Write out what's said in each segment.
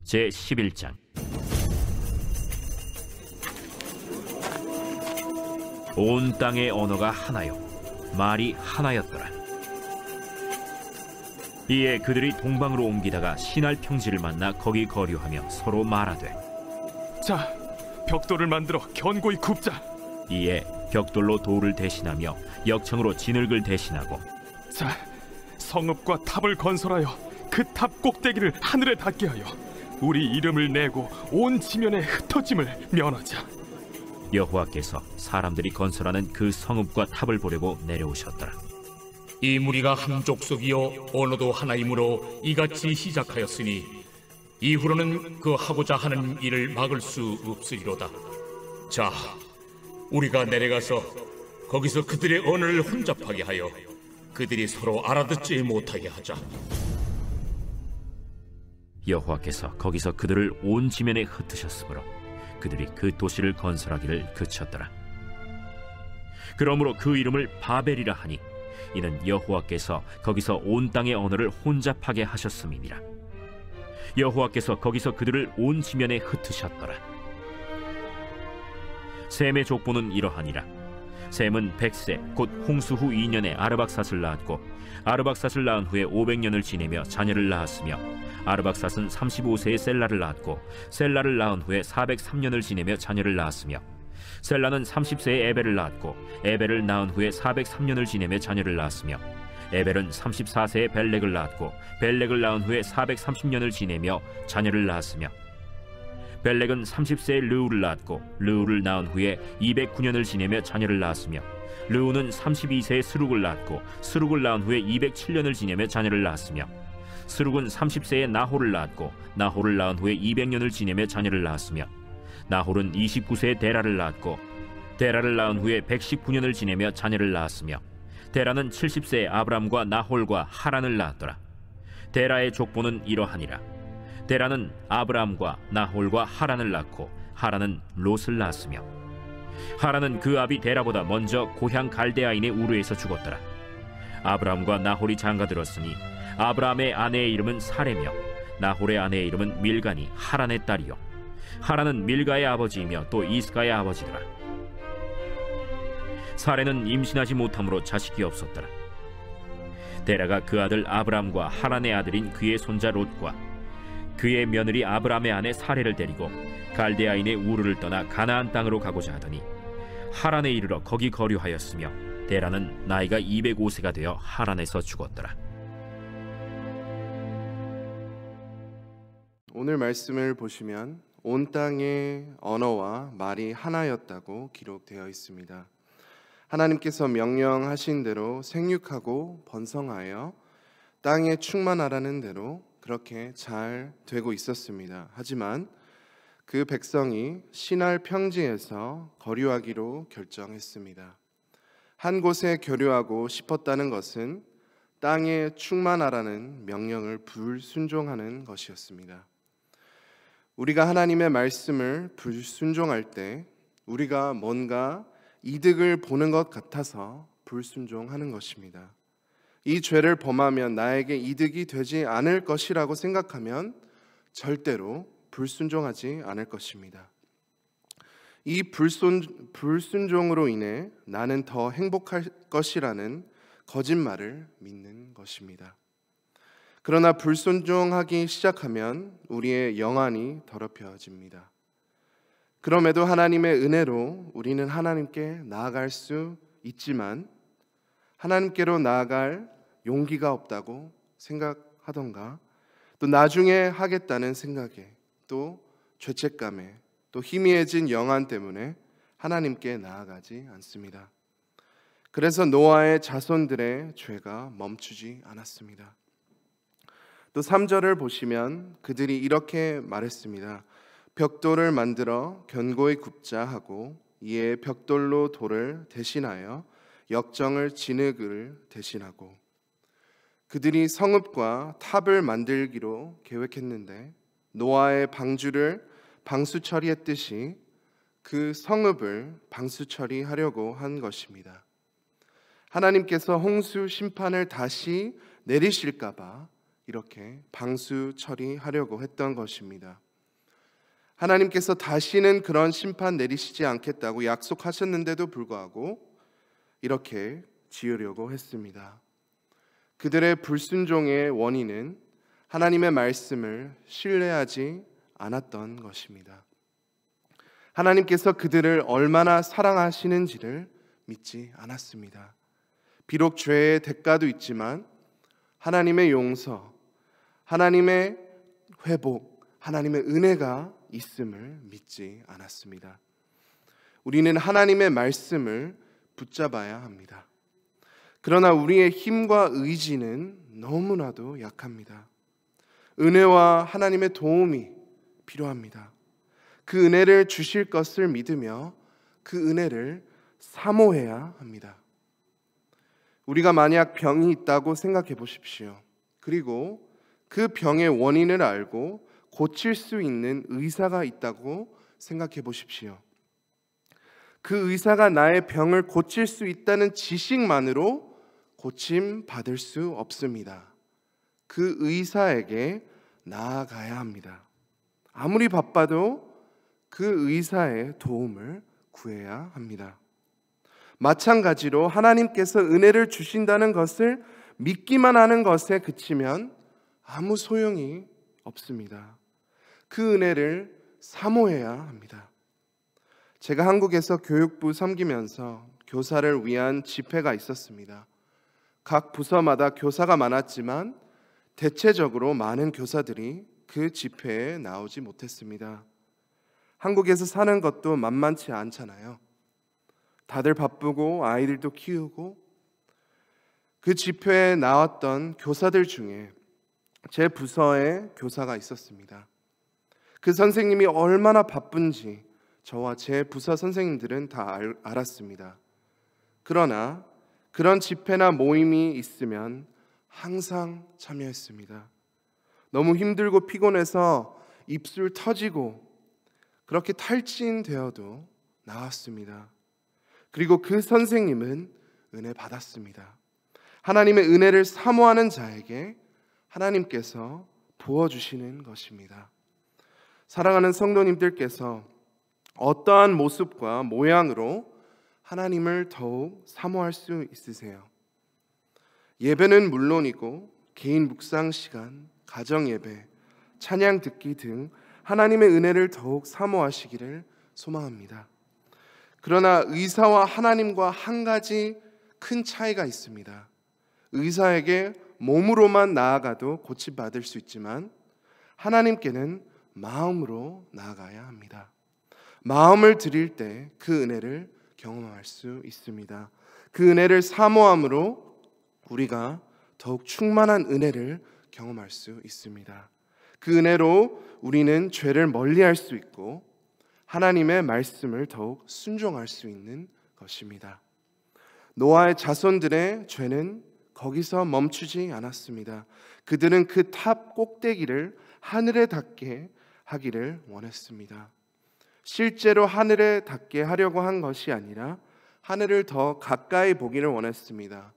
제11장. 온 땅의 언어가 하나요 말이 하나였더라. 이에 그들이 동방으로 옮기다가 시날 평지를 만나 거기 거류하며 서로 말하되, 자, 벽돌을 만들어 견고히 굽자. 이에 벽돌로 돌을 대신하며 역청으로 진흙을 대신하고, 자, 성읍과 탑을 건설하여 그 탑 꼭대기를 하늘에 닿게 하여 우리 이름을 내고 온 지면에 흩어짐을 면하자. 여호와께서 사람들이 건설하는 그 성읍과 탑을 보려고 내려오셨더라. 이 무리가 한 족속이요 언어도 하나이므로 이같이 시작하였으니 이후로는 그 하고자 하는 일을 막을 수 없으리로다. 자, 우리가 내려가서 거기서 그들의 언어를 혼잡하게 하여 그들이 서로 알아듣지 못하게 하자. 여호와께서 거기서 그들을 온 지면에 흩으셨으므로 그들이 그 도시를 건설하기를 그쳤더라. 그러므로 그 이름을 바벨이라 하니 이는 여호와께서 거기서 온 땅의 언어를 혼잡하게 하셨음이니라. 여호와께서 거기서 그들을 온 지면에 흩으셨더라. 셈의 족보는 이러하니라. 셈은 100세 곧 홍수 후 2년에 아르박삿을 낳았고, 아르박삿을 낳은 후에 500년을 지내며 자녀를 낳았으며, 아르박삿은 35세에 셀라를 낳았고, 셀라를 낳은 후에 403년을 지내며 자녀를 낳았으며, 셀라는 30세에 에벨을 낳았고, 에벨을 낳은 후에 403년을 지내며 자녀를 낳았으며, 에벨은 34세에 벨렉을 낳았고, 벨렉을 낳은 후에 430년을 지내며 자녀를 낳았으며, 벨렉은 30세에 르우를 낳았고, 르우를 낳은 후에 209년을 지내며 자녀를 낳았으며, 르우는 32세에 스룩을 낳았고, 스룩을 낳은 후에 207년을 지내며 자녀를 낳았으며, 스룩은 30세에 나홀을 낳았고, 나홀을 낳은 후에 200년을 지내며 자녀를 낳았으며, 나홀은 29세에 데라를 낳았고, 데라를 낳은 후에 119년을 지내며 자녀를 낳았으며, 데라는 70세에 아브람과 나홀과 하란을 낳았더라. 데라의 족보는 이러하니라. 데라는 아브람과 나홀과 하란을 낳고, 하란은 롯을 낳았으며, 하란은 그 아비 데라보다 먼저 고향 갈대아인의 우르에서 죽었더라. 아브람과 나홀이 장가들었으니 아브람의 아내의 이름은 사레며, 나홀의 아내의 이름은 밀가니 하란의 딸이요, 하란은 밀가의 아버지이며 또 이스가의 아버지더라. 사레는 임신하지 못함으로 자식이 없었더라. 데라가 그 아들 아브람과 하란의 아들인 그의 손자 롯과 그의 며느리 아브람의 아내 사레를 데리고 갈대아인의 우르를 떠나 가나안 땅으로 가고자 하더니 하란에 이르러 거기 거류하였으며, 데라는 나이가 205세가 되어 하란에서 죽었더라. 오늘 말씀을 보시면 온 땅의 언어와 말이 하나였다고 기록되어 있습니다. 하나님께서 명령하신 대로 생육하고 번성하여 땅에 충만하라는 대로 그렇게 잘 되고 있었습니다. 하지만 그 백성이 시날 평지에서 거류하기로 결정했습니다. 한 곳에 거류하고 싶었다는 것은 땅에 충만하라는 명령을 불순종하는 것이었습니다. 우리가 하나님의 말씀을 불순종할 때 우리가 뭔가 이득을 보는 것 같아서 불순종하는 것입니다. 이 죄를 범하면 나에게 이득이 되지 않을 것이라고 생각하면 절대로 불순종하지 않을 것입니다. 이 불순종으로 인해 나는 더 행복할 것이라는 거짓말을 믿는 것입니다. 그러나 불순종하기 시작하면 우리의 영안이 더럽혀집니다. 그럼에도 하나님의 은혜로 우리는 하나님께 나아갈 수 있지만 하나님께로 나아갈 용기가 없다고 생각하던가, 또 나중에 하겠다는 생각에, 또 죄책감에, 또 희미해진 영안 때문에 하나님께 나아가지 않습니다. 그래서 노아의 자손들의 죄가 멈추지 않았습니다. 또 3절을 보시면 그들이 이렇게 말했습니다. 벽돌을 만들어 견고히 굽자 하고, 이에 벽돌로 돌을 대신하여 역정을 진흙을 대신하고, 그들이 성읍과 탑을 만들기로 계획했는데 노아의 방주를 방수 처리했듯이 그 성읍을 방수 처리하려고 한 것입니다. 하나님께서 홍수 심판을 다시 내리실까 봐 이렇게 방수 처리하려고 했던 것입니다. 하나님께서 다시는 그런 심판 내리시지 않겠다고 약속하셨는데도 불구하고 이렇게 지으려고 했습니다. 그들의 불순종의 원인은 하나님의 말씀을 신뢰하지 않았던 것입니다. 하나님께서 그들을 얼마나 사랑하시는지를 믿지 않았습니다. 비록 죄의 대가도 있지만 하나님의 용서, 하나님의 회복, 하나님의 은혜가 있음을 믿지 않았습니다. 우리는 하나님의 말씀을 붙잡아야 합니다. 그러나 우리의 힘과 의지는 너무나도 약합니다. 은혜와 하나님의 도움이 필요합니다. 그 은혜를 주실 것을 믿으며 그 은혜를 사모해야 합니다. 우리가 만약 병이 있다고 생각해 보십시오. 그리고 그 병의 원인을 알고 고칠 수 있는 의사가 있다고 생각해 보십시오. 그 의사가 나의 병을 고칠 수 있다는 지식만으로 고침 받을 수 없습니다. 그 의사에게 나아가야 합니다. 아무리 바빠도 그 의사의 도움을 구해야 합니다. 마찬가지로 하나님께서 은혜를 주신다는 것을 믿기만 하는 것에 그치면 아무 소용이 없습니다. 그 은혜를 사모해야 합니다. 제가 한국에서 교육부 섬기면서 교사를 위한 집회가 있었습니다. 각 부서마다 교사가 많았지만 대체적으로 많은 교사들이 그 집회에 나오지 못했습니다. 한국에서 사는 것도 만만치 않잖아요. 다들 바쁘고 아이들도 키우고. 그 집회에 나왔던 교사들 중에 제 부서에 교사가 있었습니다. 그 선생님이 얼마나 바쁜지 저와 제 부서 선생님들은 다 알았습니다. 그러나 그런 집회나 모임이 있으면 항상 참여했습니다. 너무 힘들고 피곤해서 입술 터지고 그렇게 탈진되어도 나왔습니다. 그리고 그 선생님은 은혜 받았습니다. 하나님의 은혜를 사모하는 자에게 하나님께서 부어주시는 것입니다. 사랑하는 성도님들께서 어떠한 모습과 모양으로 하나님을 더욱 사모할 수 있으세요? 예배는 물론이고 개인 묵상 시간, 가정 예배, 찬양 듣기 등 하나님의 은혜를 더욱 사모하시기를 소망합니다. 그러나 의사와 하나님과 한 가지 큰 차이가 있습니다. 의사에게 몸으로만 나아가도 고침받을 수 있지만 하나님께는 마음으로 나아가야 합니다. 마음을 드릴 때 그 은혜를 경험할 수 있습니다. 그 은혜를 사모함으로 우리가 더욱 충만한 은혜를 경험할 수 있습니다. 그 은혜로 우리는 죄를 멀리할 수 있고 하나님의 말씀을 더욱 순종할 수 있는 것입니다. 노아의 자손들의 죄는 거기서 멈추지 않았습니다. 그들은 그 탑 꼭대기를 하늘에 닿게 하기를 원했습니다. 실제로 하늘에 닿게 하려고 한 것이 아니라 하늘을 더 가까이 보기를 원했습니다.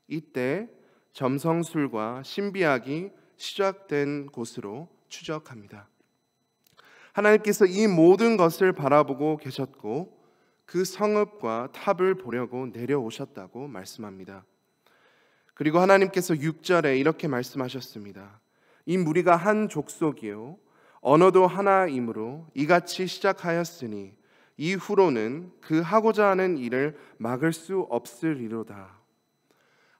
이때 점성술과 신비학이 시작된 곳으로 추적합니다. 하나님께서 이 모든 것을 바라보고 계셨고 그 성읍과 탑을 보려고 내려오셨다고 말씀합니다. 그리고 하나님께서 6절에 이렇게 말씀하셨습니다. 이 무리가 한 족속이요 언어도 하나이므로 이같이 시작하였으니 이후로는 그 하고자 하는 일을 막을 수 없으리로다.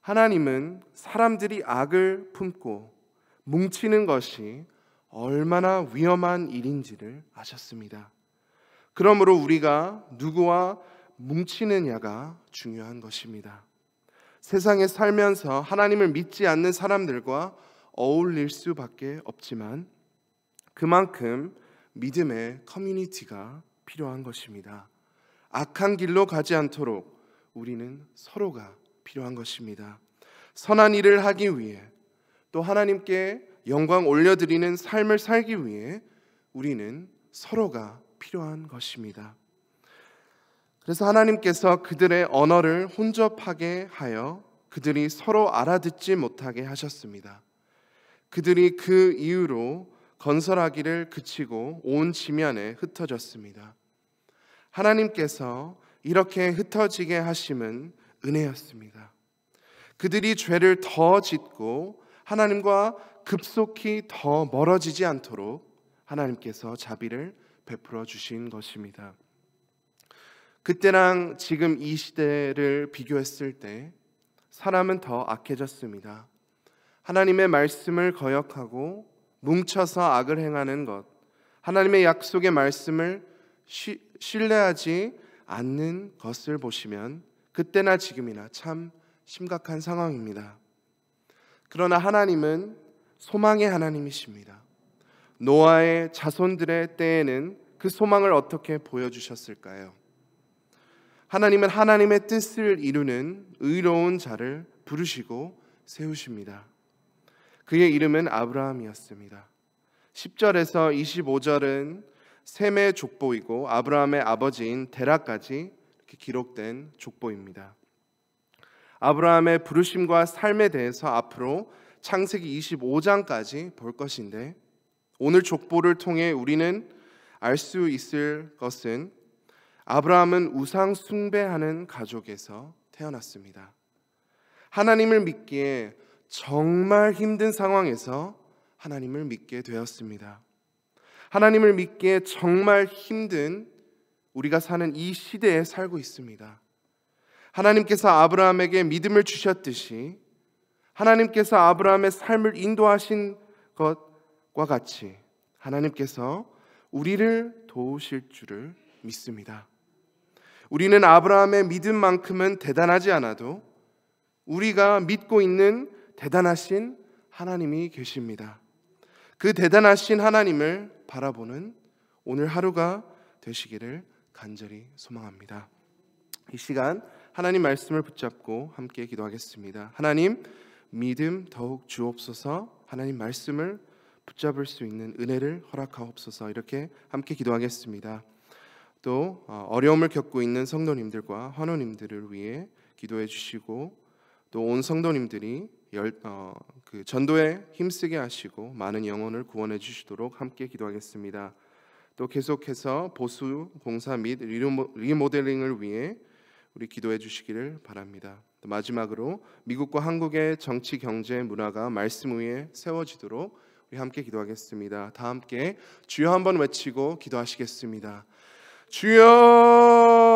하나님은 사람들이 악을 품고 뭉치는 것이 얼마나 위험한 일인지를 아셨습니다. 그러므로 우리가 누구와 뭉치느냐가 중요한 것입니다. 세상에 살면서 하나님을 믿지 않는 사람들과 어울릴 수밖에 없지만 그만큼 믿음의 커뮤니티가 필요한 것입니다. 악한 길로 가지 않도록 우리는 서로가 필요한 것입니다. 선한 일을 하기 위해 또 하나님께 영광 올려드리는 삶을 살기 위해 우리는 서로가 필요한 것입니다. 그래서 하나님께서 그들의 언어를 혼접하게 하여 그들이 서로 알아듣지 못하게 하셨습니다. 그들이 그 이후로 건설하기를 그치고 온 지면에 흩어졌습니다. 하나님께서 이렇게 흩어지게 하심은 은혜였습니다. 그들이 죄를 더 짓고 하나님과 급속히 더 멀어지지 않도록 하나님께서 자비를 베풀어 주신 것입니다. 그때랑 지금 이 시대를 비교했을 때 사람은 더 악해졌습니다. 하나님의 말씀을 거역하고 뭉쳐서 악을 행하는 것, 하나님의 약속의 말씀을 신뢰하지 않는 것을 보시면 그때나 지금이나 참 심각한 상황입니다. 그러나 하나님은 소망의 하나님이십니다. 노아의 자손들의 때에는 그 소망을 어떻게 보여주셨을까요? 하나님은 하나님의 뜻을 이루는 의로운 자를 부르시고 세우십니다. 그의 이름은 아브라함이었습니다. 10절에서 25절은 셈의 족보이고 아브라함의 아버지인 데라까지 이렇게 기록된 족보입니다. 아브라함의 부르심과 삶에 대해서 앞으로 창세기 25장까지 볼 것인데, 오늘 족보를 통해 우리는 알 수 있을 것은 아브라함은 우상 숭배하는 가족에서 태어났습니다. 하나님을 믿기에 정말 힘든 상황에서 하나님을 믿게 되었습니다. 하나님을 믿기에 정말 힘든 우리가 사는 이 시대에 살고 있습니다. 하나님께서 아브라함에게 믿음을 주셨듯이 하나님께서 아브라함의 삶을 인도하신 것과 같이 하나님께서 우리를 도우실 줄을 믿습니다. 우리는 아브라함의 믿음만큼은 대단하지 않아도 우리가 믿고 있는 대단하신 하나님이 계십니다. 그 대단하신 하나님을 바라보는 오늘 하루가 되시기를 간절히 소망합니다. 이 시간 하나님 말씀을 붙잡고 함께 기도하겠습니다. 하나님, 믿음 더욱 주옵소서. 하나님 말씀을 붙잡을 수 있는 은혜를 허락하옵소서. 이렇게 함께 기도하겠습니다. 또 어려움을 겪고 있는 성도님들과 환우님들을 위해 기도해 주시고, 또 온 성도님들이 그 전도에 힘쓰게 하시고 많은 영혼을 구원해 주시도록 함께 기도하겠습니다. 또 계속해서 보수 공사 및 리모델링을 위해 우리 기도해 주시기를 바랍니다. 또 마지막으로 미국과 한국의 정치, 경제, 문화가 말씀 위에 세워지도록 우리 함께 기도하겠습니다. 다 함께 주여 한번 외치고 기도하시겠습니다. 주여!